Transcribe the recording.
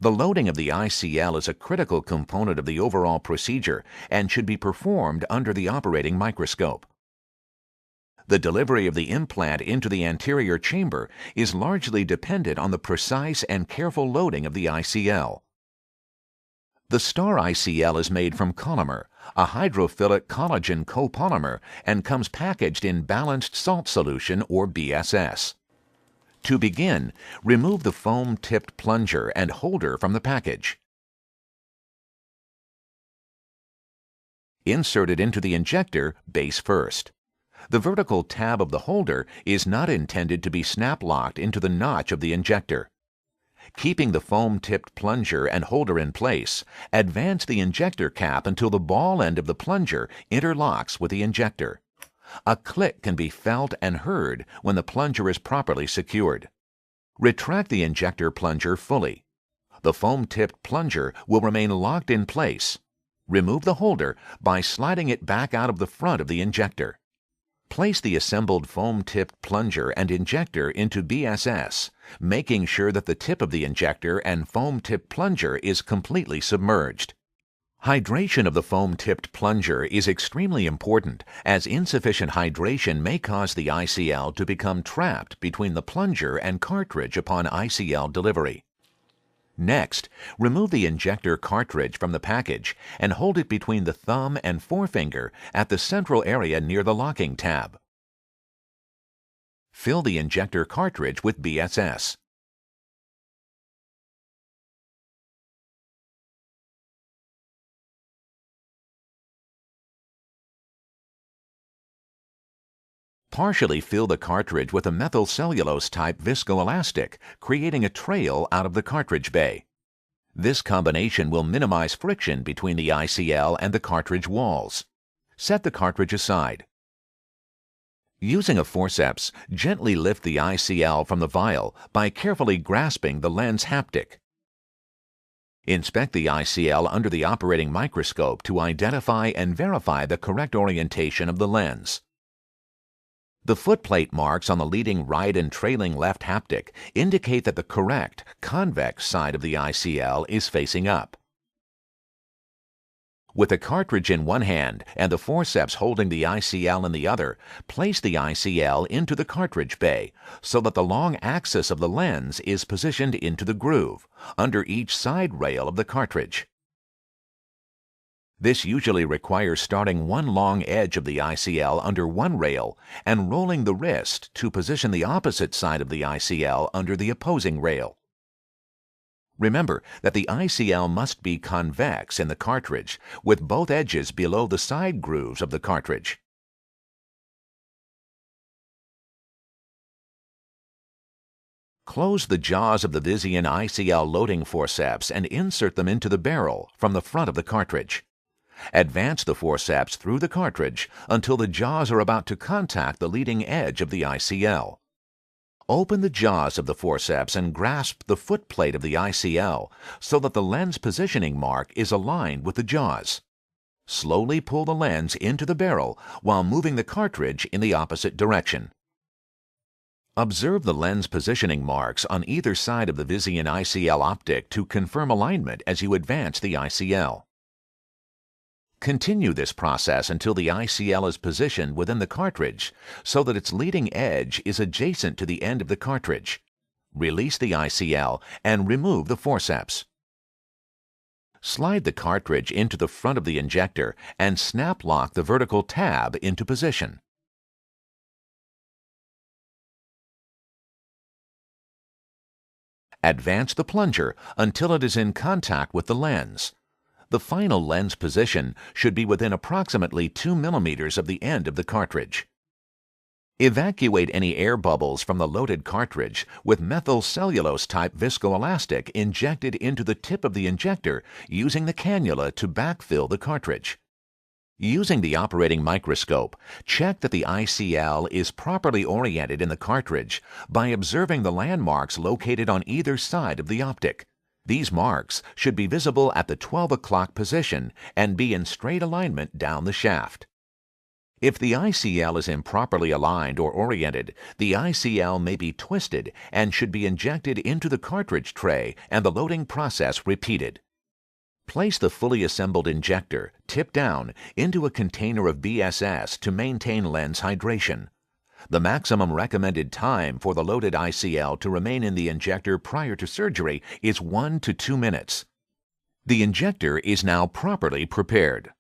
The loading of the ICL is a critical component of the overall procedure and should be performed under the operating microscope. The delivery of the implant into the anterior chamber is largely dependent on the precise and careful loading of the ICL. The STAR ICL is made from Collamer, a hydrophilic collagen copolymer, and comes packaged in balanced salt solution or BSS. To begin, remove the foam-tipped plunger and holder from the package. Insert it into the injector base first. The vertical tab of the holder is not intended to be snap-locked into the notch of the injector. Keeping the foam-tipped plunger and holder in place, advance the injector cap until the ball end of the plunger interlocks with the injector. A click can be felt and heard when the plunger is properly secured. Retract the injector plunger fully. The foam-tipped plunger will remain locked in place. Remove the holder by sliding it back out of the front of the injector. Place the assembled foam-tipped plunger and injector into BSS, making sure that the tip of the injector and foam-tipped plunger is completely submerged. Hydration of the foam-tipped plunger is extremely important, as insufficient hydration may cause the ICL to become trapped between the plunger and cartridge upon ICL delivery. Next, remove the injector cartridge from the package and hold it between the thumb and forefinger at the central area near the locking tab. Fill the injector cartridge with BSS. Partially fill the cartridge with a methyl cellulose type viscoelastic, creating a trail out of the cartridge bay. This combination will minimize friction between the ICL and the cartridge walls. Set the cartridge aside. Using a forceps, gently lift the ICL from the vial by carefully grasping the lens haptic. Inspect the ICL under the operating microscope to identify and verify the correct orientation of the lens. The footplate marks on the leading right and trailing left haptic indicate that the correct, convex side of the ICL is facing up. With the cartridge in one hand and the forceps holding the ICL in the other, place the ICL into the cartridge bay so that the long axis of the lens is positioned into the groove, under each side rail of the cartridge. This usually requires starting one long edge of the ICL under one rail and rolling the wrist to position the opposite side of the ICL under the opposing rail. Remember that the ICL must be convex in the cartridge, with both edges below the side grooves of the cartridge. Close the jaws of the Visian Icl Loading forceps and insert them into the barrel from the front of the cartridge. Advance the forceps through the cartridge until the jaws are about to contact the leading edge of the ICL. Open the jaws of the forceps and grasp the footplate of the ICL so that the lens positioning mark is aligned with the jaws. Slowly pull the lens into the barrel while moving the cartridge in the opposite direction. Observe the lens positioning marks on either side of the Visian ICL optic to confirm alignment as you advance the ICL. Continue this process until the ICL is positioned within the cartridge so that its leading edge is adjacent to the end of the cartridge. Release the ICL and remove the forceps. Slide the cartridge into the front of the injector and snap lock the vertical tab into position. Advance the plunger until it is in contact with the lens. The final lens position should be within approximately 2 millimeters of the end of the cartridge. Evacuate any air bubbles from the loaded cartridge with methyl cellulose type viscoelastic injected into the tip of the injector using the cannula to backfill the cartridge. Using the operating microscope, check that the ICL is properly oriented in the cartridge by observing the landmarks located on either side of the optic. These marks should be visible at the 12 o'clock position and be in straight alignment down the shaft. If the ICL is improperly aligned or oriented, the ICL may be twisted and should be injected into the cartridge tray and the loading process repeated. Place the fully assembled injector, tip down, into a container of BSS to maintain lens hydration. The maximum recommended time for the loaded ICL to remain in the injector prior to surgery is 1 to 2 minutes. The injector is now properly prepared.